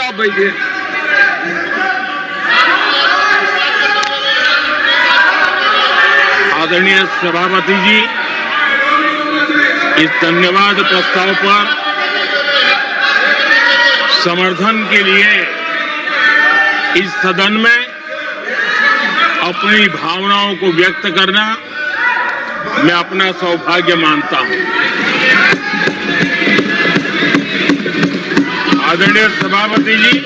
आप बैठिए। आदरणीय सभापति जी, इस धन्यवाद प्रस्ताव पर समर्थन के लिए इस सदन में अपनी भावनाओं को व्यक्त करना मैं अपना सौभाग्य मानता हूं। आदरणीय सभापति जी,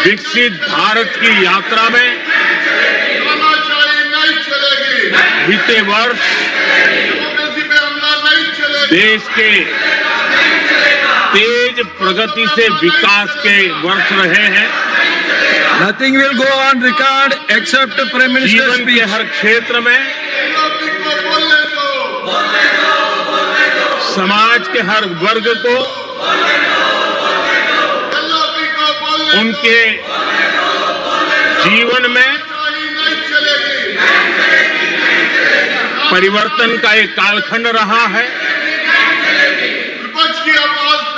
विकसित भारत की यात्रा में बीते वर्ष देश के तेज प्रगति से विकास के वर्ष रहे हैं। Nothing will go on record except Prime Minister's जीवन के speech. हर क्षेत्र में, समाज के हर वर्ग को उनके जीवन में परिवर्तन का एक कालखंड रहा है।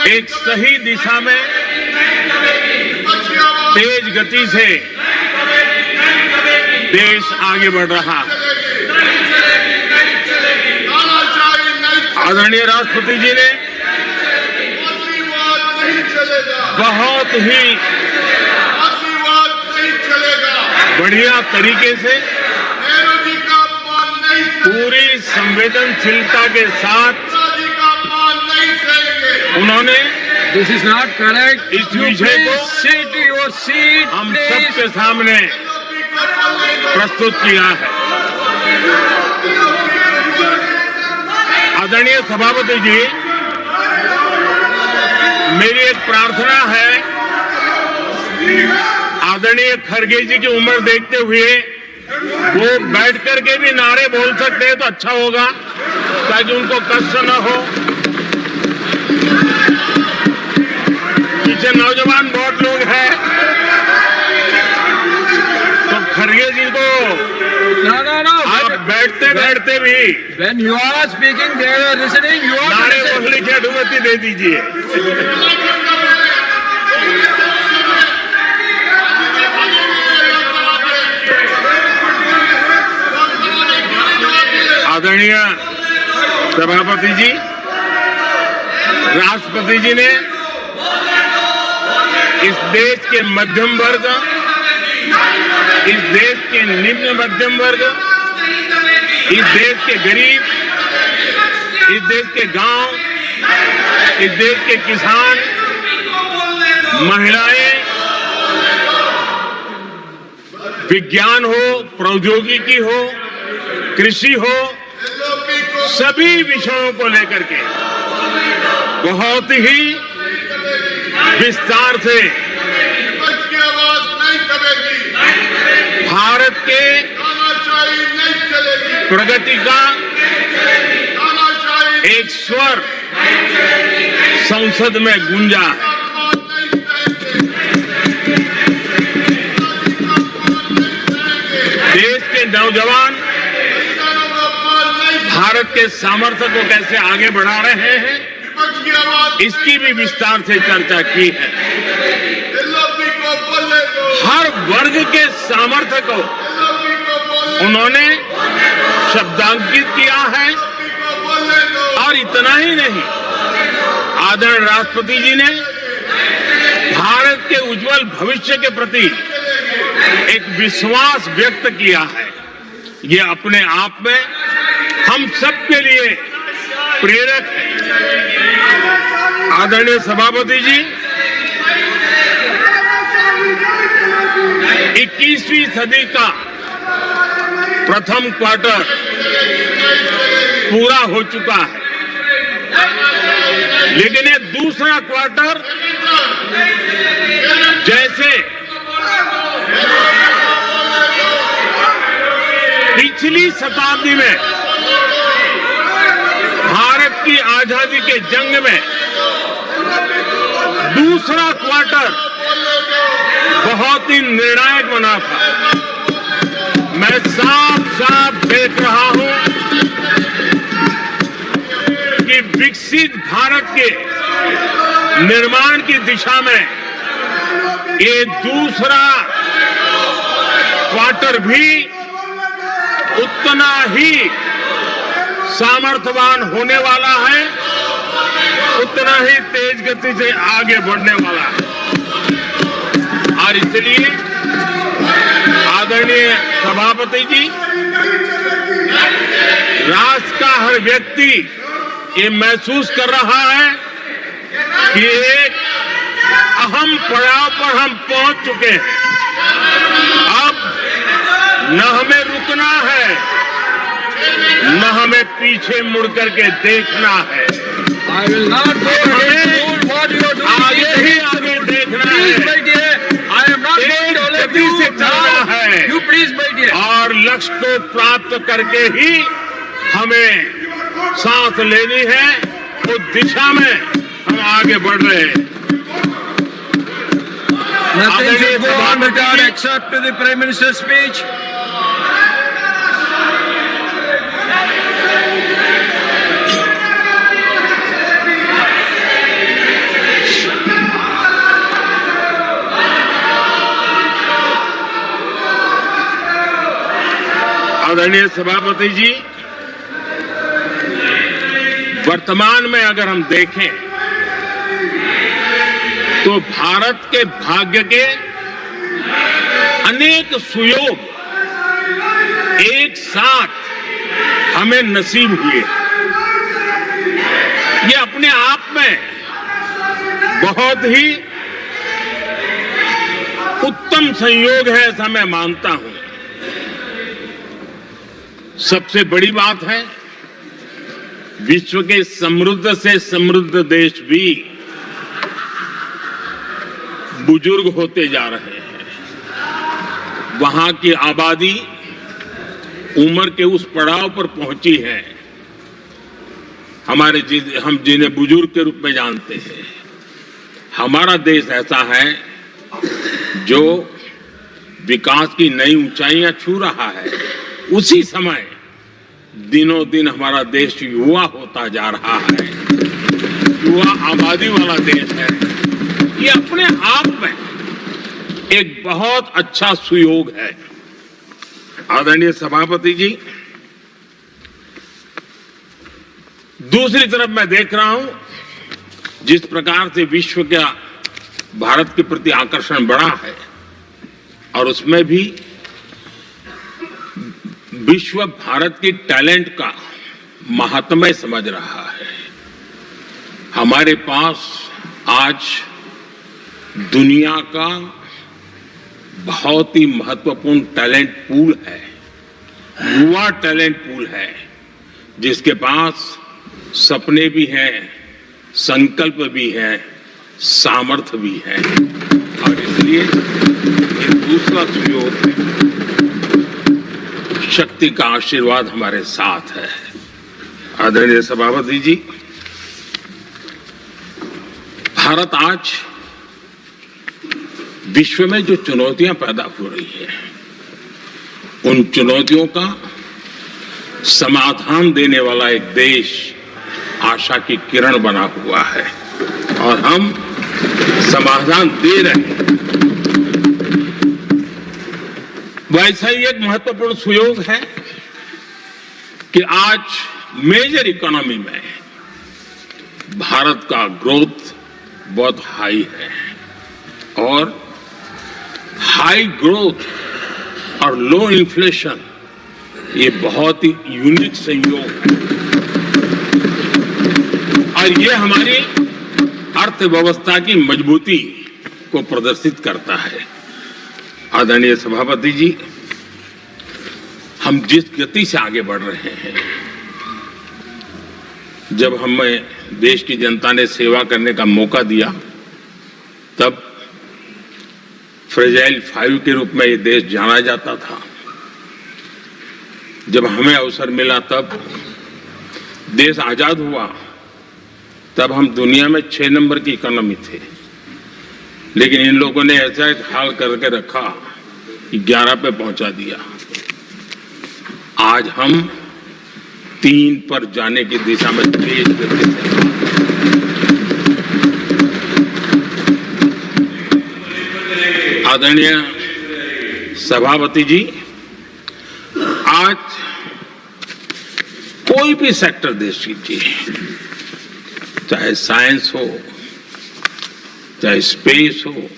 एक सही दिशा में तेज गति से देश आगे बढ़ रहा है। आदरणीय राष्ट्रपति जी ने बहुत ही बढ़िया तरीके से पूरी संवेदनशीलता के साथ उन्होंने This is not correct. इस You विषय please को sit your seat, हम please. सबके सामने प्रस्तुत किया है। आदरणीय सभापति जी, मेरी एक प्रार्थना है, आदरणीय खड़गे जी की उम्र देखते हुए वो बैठ करके भी नारे बोल सकते हैं तो अच्छा होगा, ताकि उनको कष्ट न हो। पीछे नौजवान बहुत लोग हैं, तो खड़गे जी को No. आप बैठते बैठते भी When you are speaking, they are listening. You are नारे listening. बोलने की अनुमति दे दीजिए। आदरणीय सभापति जी, राष्ट्रपति जी ने इस देश के मध्यम वर्ग, इस देश के निम्न मध्यम वर्ग, इस देश के गरीब, इस देश के गांव, इस देश के किसान, महिलाएं, विज्ञान हो, प्रौद्योगिकी हो, कृषि हो, सभी विषयों को लेकर के बहुत ही विस्तार से भारत के प्रगति का एक स्वर संसद में गूंजा है। देश के नौजवान भारत के सामर्थ्य को कैसे आगे बढ़ा रहे हैं, इसकी भी विस्तार से चर्चा की है। हर वर्ग के सामर्थ्य को उन्होंने शब्दांकित किया है। और इतना ही नहीं, आदरणीय राष्ट्रपति जी ने भारत के उज्जवल भविष्य के प्रति एक विश्वास व्यक्त किया है। ये अपने आप में हम सबके लिए प्रेरक है। आदरणीय सभापति जी, 21वीं सदी का प्रथम क्वार्टर पूरा हो चुका है, लेकिन ये दूसरा क्वार्टर जैसे पिछली शताब्दी में भारत की आजादी के जंग में दूसरा क्वार्टर बहुत ही निर्णायक बना था। मैं साफ साफ देख रहा हूं कि विकसित भारत के निर्माण की दिशा में ये दूसरा क्वार्टर भी उतना ही सामर्थ्यवान होने वाला है, उतना ही तेज गति से आगे बढ़ने वाला है। और इसलिए आदरणीय सभापति जी, राष्ट्र का हर व्यक्ति ये महसूस कर रहा है कि एक अहम पड़ाव पर हम पहुंच चुके हैं। अब न हमें रुकना है, न हमें पीछे मुड़ करके देखना है। I will not go against what you are doing. आगे ही आगे देखना Please, है, my dear. I am not going to let गति से you चलना down. है। You please, my dear. और लक्ष्य को प्राप्त करके ही हमें सांस लेनी है। उस दिशा में हम आगे बढ़ रहे हैं। Nothing should go on record except to the Prime Minister's speech. आदरणीय सभापति जी, वर्तमान में अगर हम देखें तो भारत के भाग्य के अनेक सुयोग एक साथ हमें नसीब हुए। ये अपने आप में बहुत ही उत्तम संयोग है, ऐसा मैं मानता हूं। सबसे बड़ी बात है, विश्व के समृद्ध से समृद्ध देश भी बुजुर्ग होते जा रहे हैं। वहां की आबादी उम्र के उस पड़ाव पर पहुंची है हम जिन्हें बुजुर्ग के रूप में जानते हैं। हमारा देश ऐसा है जो विकास की नई ऊंचाइयां छू रहा है। उसी समय दिनों दिन हमारा देश युवा होता जा रहा है, युवा आबादी वाला देश है। ये अपने आप में एक बहुत अच्छा सुयोग है। आदरणीय सभापति जी, दूसरी तरफ मैं देख रहा हूं जिस प्रकार से विश्व का भारत के प्रति आकर्षण बढ़ा है, और उसमें भी विश्व भारत की टैलेंट का महात्म्य समझ रहा है। हमारे पास आज दुनिया का बहुत ही महत्वपूर्ण टैलेंट पूल है, युवा टैलेंट पूल है, जिसके पास सपने भी हैं, संकल्प भी है, सामर्थ्य भी है। और इसलिए ये दूसरा सुयोग है। शक्ति का आशीर्वाद हमारे साथ है। आदरणीय सभापति जी, भारत आज विश्व में जो चुनौतियां पैदा हो रही है, उन चुनौतियों का समाधान देने वाला एक देश आशा की किरण बना हुआ है, और हम समाधान दे रहे हैं। वैसा ही एक महत्वपूर्ण सुयोग है कि आज मेजर इकोनॉमी में भारत का ग्रोथ बहुत हाई है, और हाई ग्रोथ और लो इन्फ्लेशन ये बहुत ही यूनिक संयोग है, और ये हमारी अर्थव्यवस्था की मजबूती को प्रदर्शित करता है। आदरणीय सभापति जी, हम जिस गति से आगे बढ़ रहे हैं, जब हमें देश की जनता ने सेवा करने का मौका दिया, तब फ्रेजाइल 5 के रूप में ये देश जाना जाता था। जब हमें अवसर मिला, तब देश आजाद हुआ, तब हम दुनिया में 6 नंबर की इकोनॉमी थे। लेकिन इन लोगों ने ऐसा एक हाल करके रखा कि 11 पे पहुंचा दिया। आज हम 3 पर जाने की दिशा में तेज गति से, आदरणीय सभापति जी, आज कोई भी सेक्टर देश कीजिए, चाहे साइंस हो, चाहे स्पेस हो,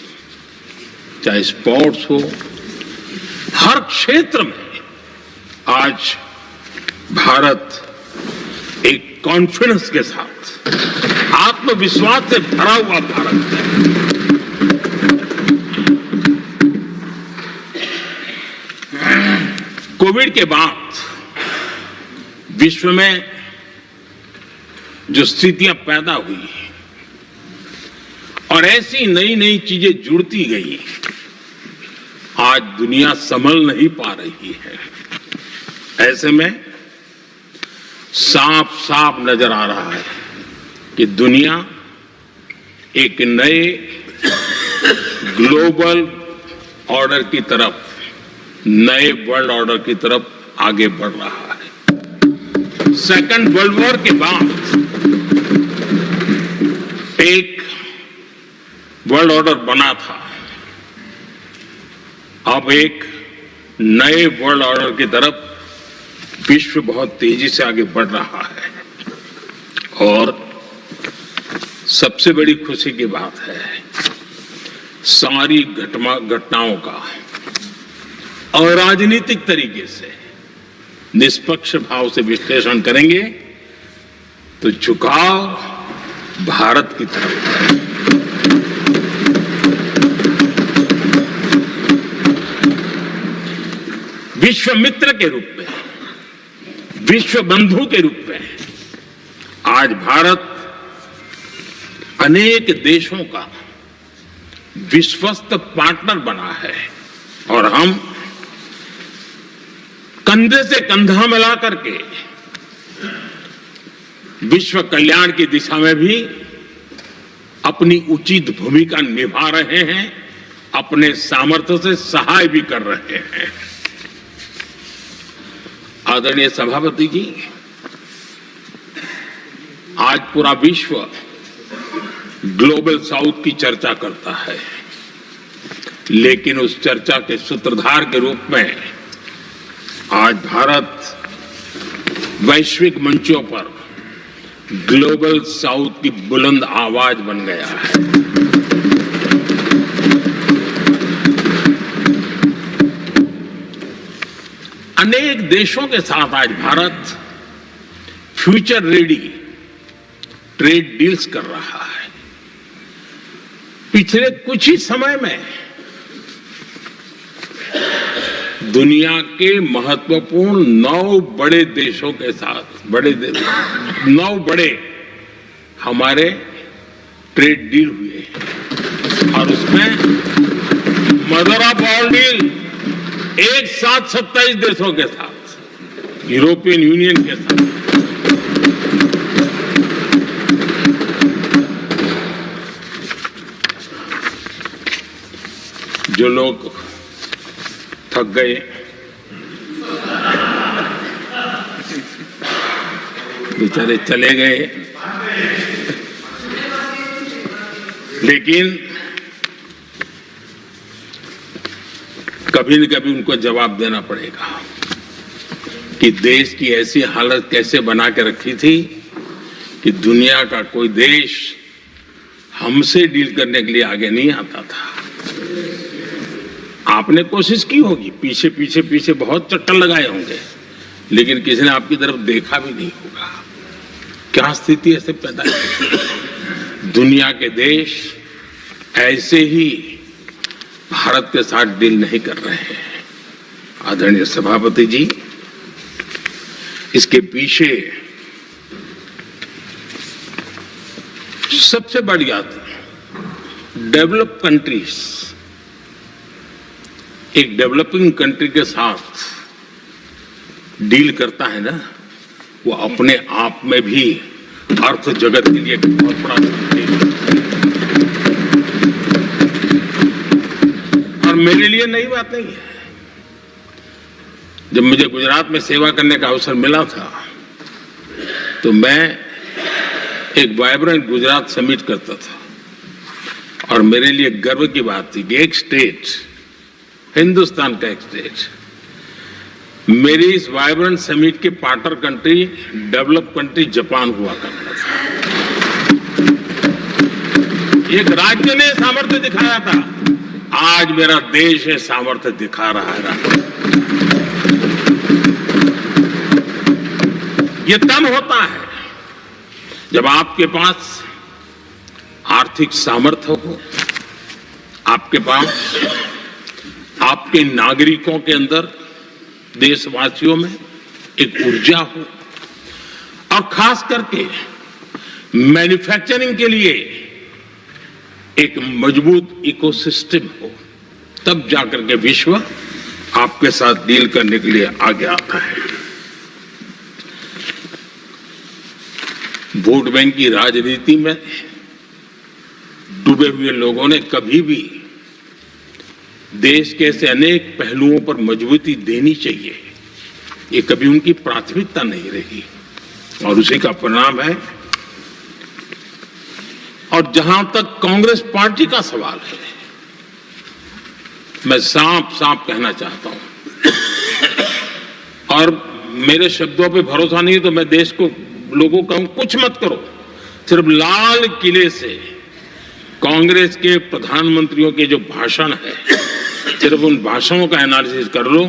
चाहे स्पोर्ट्स हो, हर क्षेत्र में आज भारत एक कॉन्फिडेंस के साथ, आत्मविश्वास से भरा हुआ भारत है। कोविड के बाद विश्व में जो स्थितियां पैदा हुई और ऐसी नई नई चीजें जुड़ती गई, आज दुनिया संभल नहीं पा रही है। ऐसे में साफ साफ नजर आ रहा है कि दुनिया एक नए ग्लोबल ऑर्डर की तरफ, नए वर्ल्ड ऑर्डर की तरफ आगे बढ़ रहा है। सेकेंड वर्ल्ड वॉर के बाद एक वर्ल्ड ऑर्डर बना था, अब एक नए वर्ल्ड ऑर्डर की तरफ विश्व बहुत तेजी से आगे बढ़ रहा है। और सबसे बड़ी खुशी की बात है, सारी घटनाओं का और राजनीतिक तरीके से निष्पक्ष भाव से विश्लेषण करेंगे तो झुकाव भारत की तरफ है। विश्व मित्र के रूप में, विश्व बंधु के रूप में आज भारत अनेक देशों का विश्वस्त पार्टनर बना है और हम कंधे से कंधा मिला करके विश्व कल्याण की दिशा में भी अपनी उचित भूमिका निभा रहे हैं, अपने सामर्थ्य से सहाय भी कर रहे हैं। आदरणीय सभापति जी, आज पूरा विश्व ग्लोबल साउथ की चर्चा करता है, लेकिन उस चर्चा के सूत्रधार के रूप में आज भारत वैश्विक मंचों पर ग्लोबल साउथ की बुलंद आवाज बन गया है। अनेक देशों के साथ आज Bharat future ready trade deals कर रहा है। पिछले कुछ ही समय में दुनिया के महत्वपूर्ण 9 बड़े देशों के साथ 9 बड़े हमारे ट्रेड डील हुए और उसमें मदर ऑफ ऑल डील एक साथ 27 देशों के साथ, यूरोपियन यूनियन के साथ। जो लोग थक गए, बेचारे चले गए, लेकिन कभी न कभी उनको जवाब देना पड़ेगा कि देश की ऐसी हालत कैसे बना के रखी थी कि दुनिया का कोई देश हमसे डील करने के लिए आगे नहीं आता था। आपने कोशिश की होगी, पीछे पीछे पीछे बहुत चक्कर लगाए होंगे, लेकिन किसी ने आपकी तरफ देखा भी नहीं होगा। क्या स्थिति ऐसे पैदा है? दुनिया के देश ऐसे ही भारत के साथ डील नहीं कर रहे हैं। आदरणीय सभापति जी, इसके पीछे सबसे बड़ी बात, डेवलप कंट्रीज एक डेवलपिंग कंट्री के साथ डील करता है ना, वो अपने आप में भी अर्थ जगत के लिए एक बहुत बड़ा और मेरे लिए नई बात नहीं है। जब मुझे गुजरात में सेवा करने का अवसर मिला था तो मैं एक वाइब्रेंट गुजरात समिट करता था और मेरे लिए गर्व की बात थी कि एक स्टेट, हिंदुस्तान का एक स्टेट, मेरी इस वाइब्रेंट समिट के partner country, develop country Japan हुआ करता था। एक राज्य ने सामर्थ्य दिखाया था, आज मेरा देश ये सामर्थ्य दिखा रहा है। ये तब होता है जब आपके पास आर्थिक सामर्थ्य हो, आपके पास आपके नागरिकों के अंदर, देशवासियों में एक ऊर्जा हो, और खास करके मैन्युफैक्चरिंग के लिए एक मजबूत इकोसिस्टम हो, तब जाकर के विश्व आपके साथ डील करने के लिए आगे आता है। वोट बैंक की राजनीति में डूबे हुए लोगों ने कभी भी देश के ऐसे अनेक पहलुओं पर मजबूती देनी चाहिए, ये कभी उनकी प्राथमिकता नहीं रही, और उसी का परिणाम है। और जहां तक कांग्रेस पार्टी का सवाल है, मैं साफ साफ कहना चाहता हूं, और मेरे शब्दों पे भरोसा नहीं तो मैं देश को, लोगों को कहूं कुछ मत करो, सिर्फ लाल किले से कांग्रेस के प्रधानमंत्रियों के जो भाषण है, सिर्फ उन भाषणों का एनालिसिस कर लो,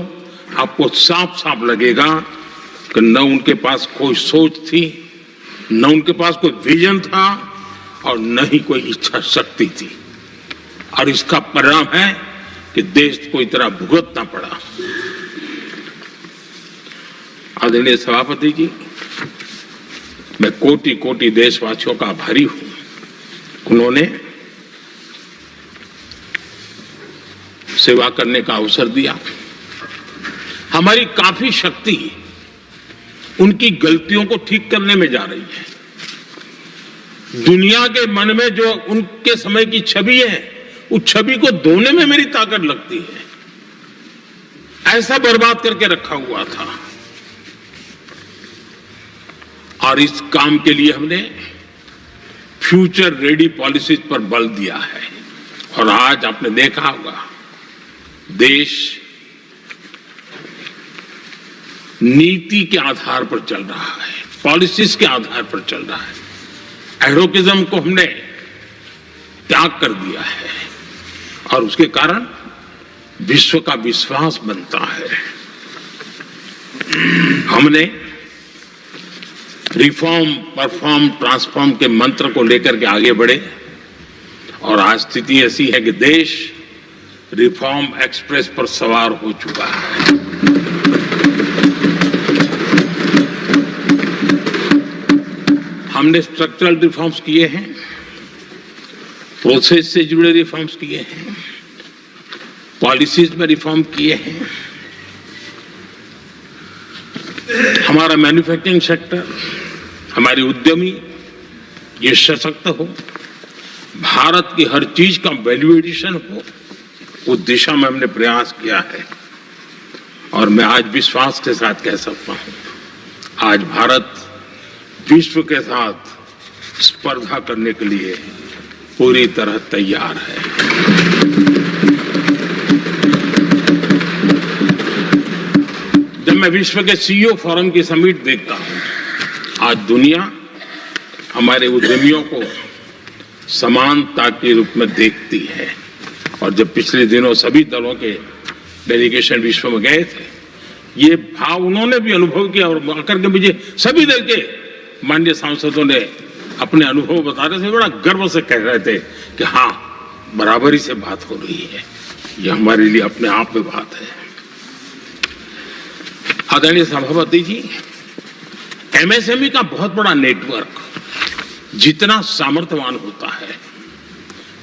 आपको साफ साफ लगेगा कि न उनके पास कोई सोच थी, न उनके पास कोई विजन था, और न ही कोई इच्छा शक्ति थी। और इसका परिणाम है कि देश को इतना भुगतना पड़ा। आदरणीय सभापति जी, मैं कोटि कोटि देशवासियों का आभारी हूं। उन्होंने सेवा करने का अवसर दिया। हमारी काफी शक्ति उनकी गलतियों को ठीक करने में जा रही है। दुनिया के मन में जो उनके समय की छवि है, उस छवि को धोने में मेरी ताकत लगती है। ऐसा बर्बाद करके रखा हुआ था, और इस काम के लिए हमने फ्यूचर रेडी पॉलिसीज पर बल दिया है। और आज आपने देखा होगा, देश नीति के आधार पर चल रहा है, पॉलिसीज के आधार पर चल रहा है। एडोकिज्म को हमने त्याग कर दिया है, और उसके कारण विश्व का विश्वास बनता है। हमने रिफॉर्म, परफॉर्म, ट्रांसफॉर्म के मंत्र को लेकर के आगे बढ़े, और आज स्थिति ऐसी है कि देश रिफॉर्म एक्सप्रेस पर सवार हो चुका है। हमने स्ट्रक्चरल रिफॉर्म्स किए हैं, प्रोसेस से जुड़े रिफॉर्म्स किए हैं, पॉलिसीज में रिफॉर्म किए हैं। हमारा मैन्युफैक्चरिंग सेक्टर, हमारे उद्यमी ये सशक्त हो, भारत की हर चीज का वैल्यू एडिशन हो, उस दिशा में हमने प्रयास किया है। और मैं आज विश्वास के साथ कह सकता हूं, आज भारत विश्व के साथ स्पर्धा करने के लिए पूरी तरह तैयार है। जब मैं विश्व के सीईओ फोरम की समिट देखता हूं, आज दुनिया हमारे उद्यमियों को समानता के रूप में देखती है। और जब पिछले दिनों सभी दलों के डेलीगेशन विश्व में गए थे, ये भाव उन्होंने भी अनुभव किया, और आकर के मुझे सभी दल के माननीय सांसदों ने अपने अनुभव बता रहे थे, बड़ा गर्व से कह रहे थे कि हाँ, बराबरी से बात हो रही है। ये हमारे लिए अपने आप में बात है। आदरणीय सभापति जी, एमएसएमई का बहुत बड़ा नेटवर्क जितना सामर्थ्यवान होता है,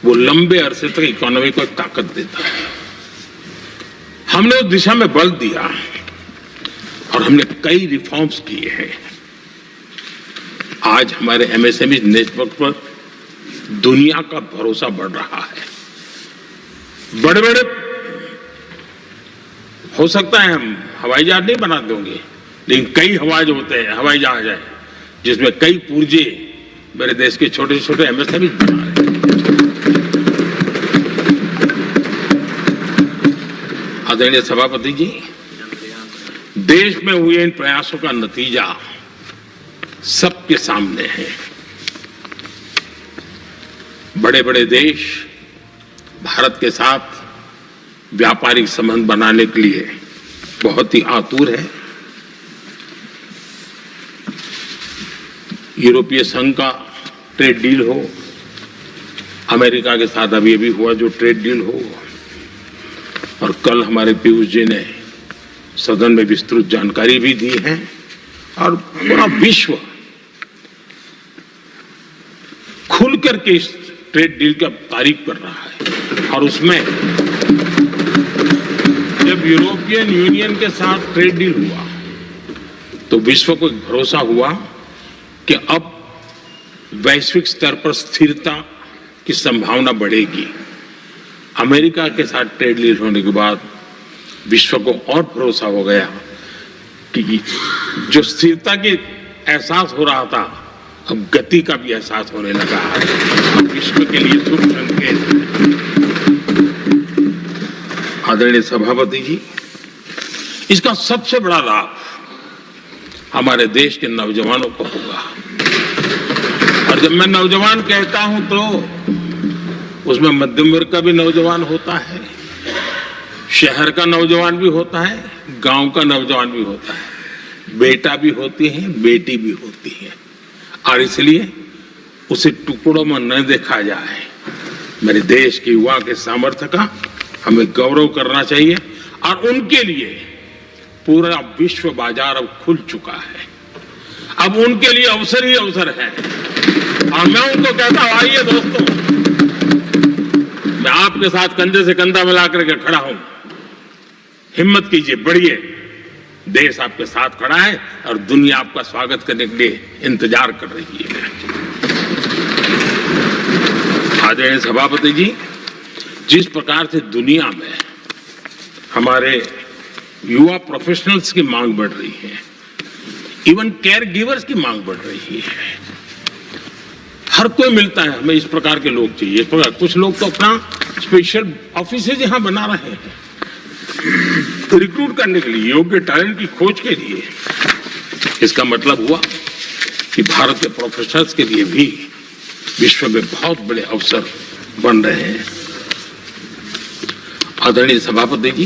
वो लंबे अरसे तक इकोनॉमी को ताकत देता है। हमने उस दिशा में बल दिया, और हमने कई रिफॉर्म्स किए हैं। आज हमारे एमएसएमई नेटवर्क पर दुनिया का भरोसा बढ़ रहा है। बड़े बड़े हो सकता है हम हवाई जहाज नहीं बना देंगे, लेकिन कई हवाई जहाज है जिसमें कई पुर्जे मेरे देश के छोटे छोटे एमएसएमई बना रहे हैं। आदरणीय सभापति जी, देश में हुए इन प्रयासों का नतीजा सबके सामने है। बड़े बड़े देश भारत के साथ व्यापारिक संबंध बनाने के लिए बहुत ही आतुर है। यूरोपीय संघ का ट्रेड डील हो, अमेरिका के साथ अभी अभी हुआ जो ट्रेड डील हो, और कल हमारे पीयूष जी ने सदन में विस्तृत जानकारी भी दी है, और पूरा विश्व खुल करके इस ट्रेड डील का तारीफ कर रहा है। और उसमें जब यूरोपियन यूनियन के साथ ट्रेड डील हुआ तो विश्व को एक भरोसा हुआ कि अब वैश्विक स्तर पर स्थिरता की संभावना बढ़ेगी। अमेरिका के साथ ट्रेड डील होने के बाद विश्व को और भरोसा हो गया कि जो स्थिरता के एहसास हो रहा था, अब गति का भी एहसास होने लगा है। अब विश्व के लिए शुभ संकेत है। आदरणीय सभापति जी, इसका सबसे बड़ा लाभ हमारे देश के नौजवानों को होगा। और जब मैं नौजवान कहता हूं तो उसमें मध्यम वर्ग का भी नौजवान होता है, शहर का नौजवान भी होता है, गांव का नौजवान भी होता है, बेटा भी होती है, बेटी भी होती है। और इसलिए उसे टुकड़ों में न देखा जाए। मेरे देश के युवा के सामर्थ्य का हमें गौरव करना चाहिए, और उनके लिए पूरा विश्व बाजार अब खुल चुका है। अब उनके लिए अवसर ही अवसर है। और मैं उनको कहता हूं, आइए दोस्तों, मैं आपके साथ कंधे से कंधा मिला करके खड़ा हूं। हिम्मत कीजिए, बढ़िए, देश आपके साथ खड़ा है और दुनिया आपका स्वागत करने के लिए इंतजार कर रही है। आदरणीय सभापति जी, जिस प्रकार से दुनिया में हमारे युवा प्रोफेशनल्स की मांग बढ़ रही है, इवन केयर गिवर्स की मांग बढ़ रही है, हर कोई मिलता है हमें इस प्रकार के लोग चाहिए। कुछ लोग तो अपना स्पेशल ऑफिस यहां बना रहे हैं रिक्रूट करने के लिए, योग्य टैलेंट की खोज के लिए। इसका मतलब हुआ कि भारत के प्रोफेशनल्स के लिए भी विश्व में बहुत बड़े अवसर बन रहे हैं। आदरणीय सभापति जी,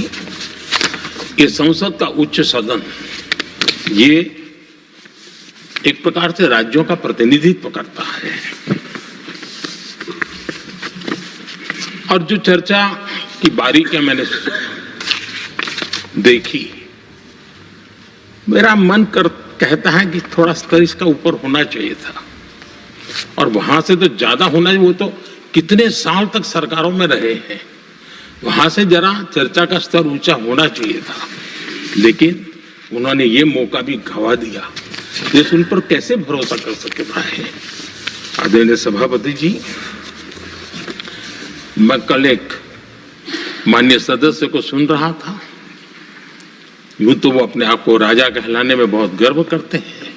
ये संसद का उच्च सदन ये एक प्रकार से राज्यों का प्रतिनिधित्व करता है। और जो चर्चा की बारीकियां मैंने देखी, मेरा मन कहता है कि थोड़ा स्तर इसका ऊपर होना चाहिए था, और वहां से तो ज्यादा होना चाहिए। वो तो कितने साल तक सरकारों में रहे हैं, वहां से जरा चर्चा का स्तर ऊंचा होना चाहिए था। लेकिन उन्होंने ये मौका भी गंवा दिया। देश उन पर कैसे भरोसा कर सकता है। आदरणीय सभापति जी, मैं कल एक माननीय सदस्य को सुन रहा था। यूं तो वो अपने आप को राजा कहलाने में बहुत गर्व करते हैं,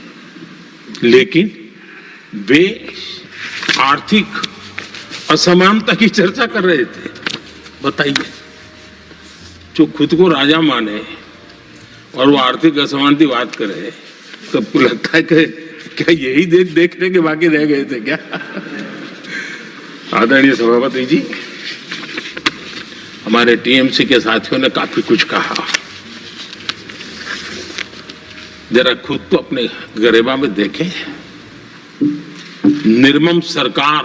लेकिन वे आर्थिक असमानता की चर्चा कर रहे थे। बताइए, जो खुद को राजा माने और वो आर्थिक असमानता की बात करे, तो आपको लगता है कि क्या यही देखने के बाकी रह गए थे क्या? आदरणीय सभापति जी, हमारे टीएमसी के साथियों ने काफी कुछ कहा। जरा खुद तो अपने गरेबा में देखें। निर्मम सरकार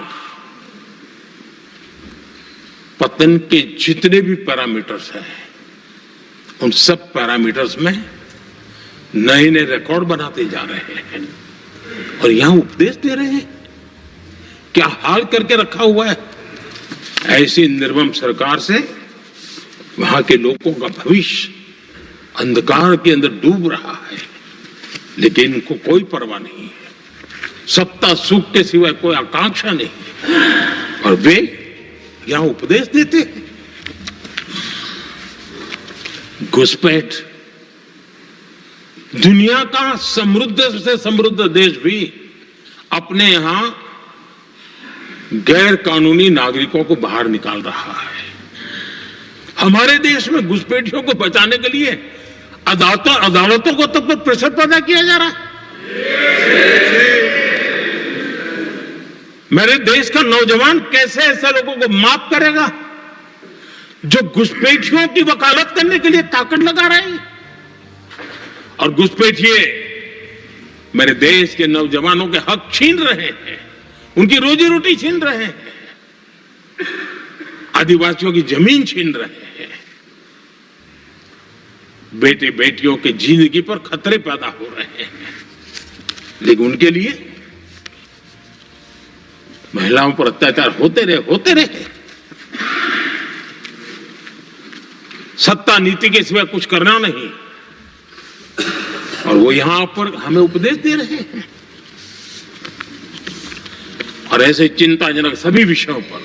पतन के जितने भी पैरामीटर्स हैं, उन सब पैरामीटर्स में नए नए रिकॉर्ड बनाते जा रहे हैं, और यहां उपदेश दे रहे हैं। क्या हाल करके रखा हुआ है। ऐसी निर्मम सरकार से वहां के लोगों का भविष्य अंधकार के अंदर डूब रहा है, लेकिन इनको कोई परवाह नहीं है। सत्ता सुख के सिवाय कोई आकांक्षा नहीं है, और वे यहां उपदेश देते हैं। घुसपैठ, दुनिया का समृद्ध से समृद्ध देश भी अपने यहां गैर कानूनी नागरिकों को बाहर निकाल रहा है। हमारे देश में घुसपैठियों को बचाने के लिए अदालतों को तब तक प्रेशर पैदा किया जा रहा है। मेरे देश का नौजवान कैसे ऐसे लोगों को माफ करेगा जो घुसपैठियों की वकालत करने के लिए ताकत लगा रहे हैं? और घुसपैठिए मेरे देश के नौजवानों के हक छीन रहे हैं, उनकी रोजी रोटी छीन रहे हैं, आदिवासियों की जमीन छीन रहे हैं, बेटे बेटियों के जिंदगी पर खतरे पैदा हो रहे हैं। लेकिन उनके लिए महिलाओं पर अत्याचार होते रहे। सत्ता नीति के सिवा कुछ करना नहीं, और वो यहां पर हमें उपदेश दे रहे हैं। और ऐसे चिंताजनक सभी विषयों पर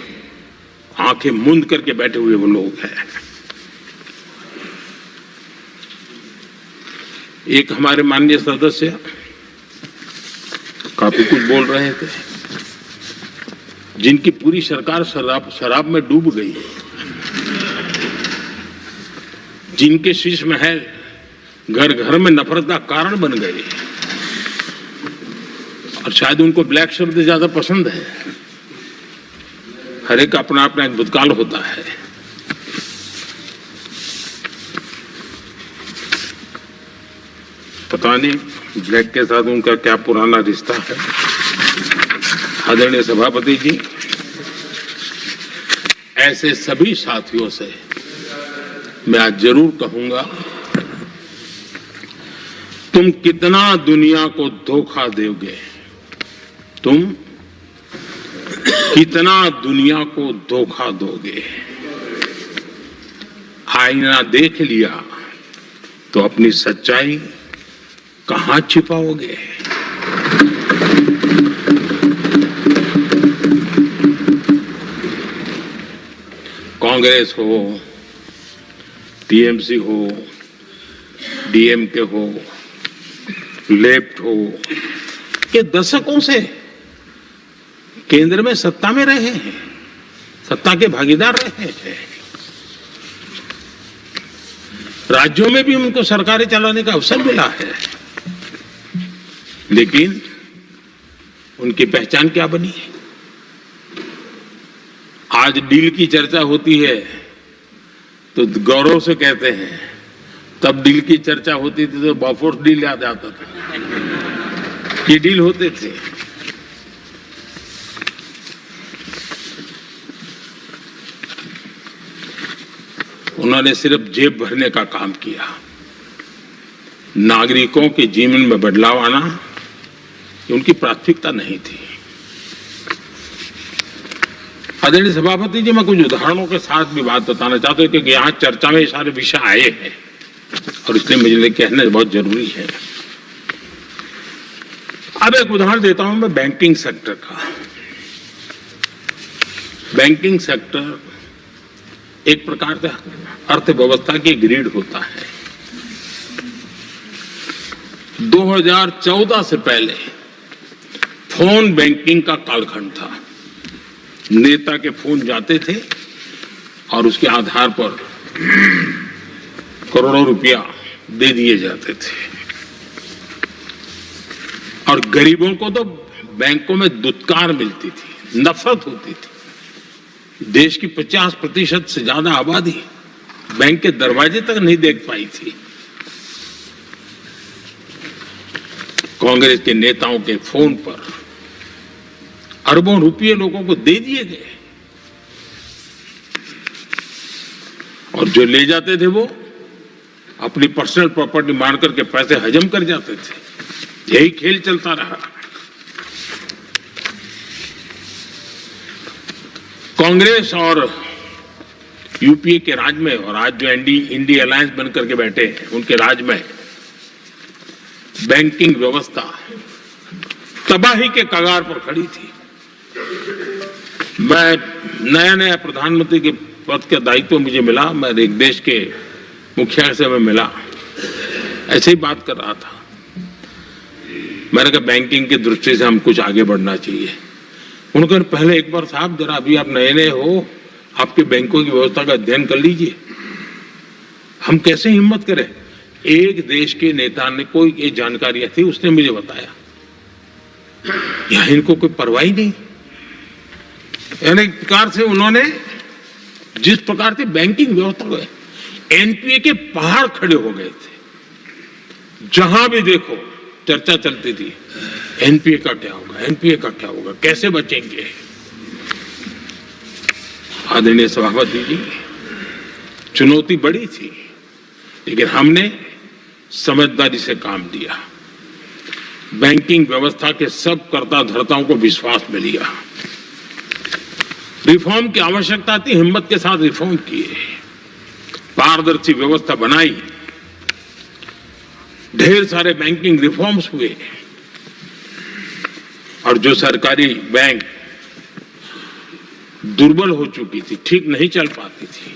आंखें मूंद करके बैठे हुए वो लोग हैं। एक हमारे माननीय सदस्य काफी कुछ बोल रहे थे, जिनकी पूरी सरकार शराब में डूब गई है, जिनके शीश महल घर घर में नफरत का कारण बन गए, और शायद उनको ब्लैक शब्द ज्यादा पसंद है। हर एक अपना अपना एक भूतकाल होता है। पता नहीं ब्लैक के साथ उनका क्या पुराना रिश्ता है। आदरणीय सभापति जी, ऐसे सभी साथियों से मैं आज जरूर कहूंगा, तुम कितना दुनिया को धोखा दोगे, तुम कितना दुनिया को धोखा दोगे। आईना देख लिया तो अपनी सच्चाई कहां छिपाओगे। कांग्रेस हो, टीएमसी हो, डीएमके हो, लेफ्ट हो, ये दशकों से केंद्र में सत्ता में रहे हैं, सत्ता के भागीदार रहे हैं। राज्यों में भी उनको सरकारें चलाने का अवसर मिला है, लेकिन उनकी पहचान क्या बनी? आज डील की चर्चा होती है तो गौरव से कहते हैं, तब डील की चर्चा होती थी तो बॉफोर्स डील याद आता था। ये डील होते थे। उन्होंने सिर्फ जेब भरने का काम किया। नागरिकों के जीवन में बदलाव आना उनकी प्राथमिकता नहीं थी। आदरणीय सभापति जी, मैं कुछ उदाहरणों के साथ भी बात बताना चाहता हूं, क्योंकि यहाँ चर्चा में ये सारे विषय आए हैं और इसलिए मुझे कहना बहुत जरूरी है। अब एक उदाहरण देता हूं मैं बैंकिंग सेक्टर का। बैंकिंग सेक्टर एक प्रकार से अर्थव्यवस्था की ग्रिड होता है। 2014 से पहले फोन बैंकिंग का कालखंड था। नेता के फोन जाते थे और उसके आधार पर करोड़ों रुपया दे दिए जाते थे, और गरीबों को तो बैंकों में दुत्कार मिलती थी, नफरत होती थी। देश की 50% से ज्यादा आबादी बैंक के दरवाजे तक नहीं देख पाई थी। कांग्रेस के नेताओं के फोन पर अरबों रुपये लोगों को दे दिए गए, और जो ले जाते थे वो अपनी पर्सनल प्रॉपर्टी मान करके पैसे हजम कर जाते थे। यही खेल चलता रहा। कांग्रेस और यूपीए के राज में, और आज जो इंडिया अलायंस बनकर के बैठे हैं, उनके राज में बैंकिंग व्यवस्था तबाही के कगार पर खड़ी थी। मैं नया प्रधानमंत्री के पद का दायित्व मुझे मिला, मैं एक देश के मुखिया से मैं मिला, ऐसे ही बात कर रहा था। मैंने कहा बैंकिंग की दृष्टि से हम कुछ आगे बढ़ना चाहिए। उन्होंने पहले एक बार साहब जरा अभी आप नए हो, आपके बैंकों की व्यवस्था का अध्ययन कर लीजिए। हम कैसे हिम्मत करें? एक देश के नेता ने कोई ये जानकारियां थी, उसने मुझे बताया। यहां इनको कोई परवाह ही नहीं। यानी एक प्रकार से उन्होंने जिस प्रकार से बैंकिंग व्यवस्था को एनपीए के पहाड़ खड़े हो गए थे। जहां भी देखो चर्चा चलती थी, एनपीए का क्या होगा, एनपीए का क्या होगा, कैसे बचेंगे। आदरणीय सभापति जी, चुनौती बड़ी थी, लेकिन हमने समझदारी से काम लिया। बैंकिंग व्यवस्था के सब कर्ता धर्ताओं को विश्वास में लिया। रिफॉर्म की आवश्यकता थी, हिम्मत के साथ रिफॉर्म किए, पारदर्शी व्यवस्था बनाई, ढेर सारे बैंकिंग रिफॉर्म्स हुए, और जो सरकारी बैंक दुर्बल हो चुकी थी, ठीक नहीं चल पाती थी,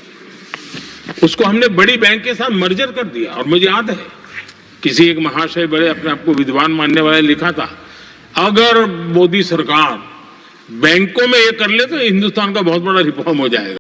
उसको हमने बड़ी बैंक के साथ मर्जर कर दिया। और मुझे याद है किसी एक महाशय, बड़े अपने आप को विद्वान मानने वाले, लिखा था, अगर मोदी सरकार बैंकों में ये कर ले तो हिंदुस्तान का बहुत बड़ा रिफॉर्म हो जाएगा।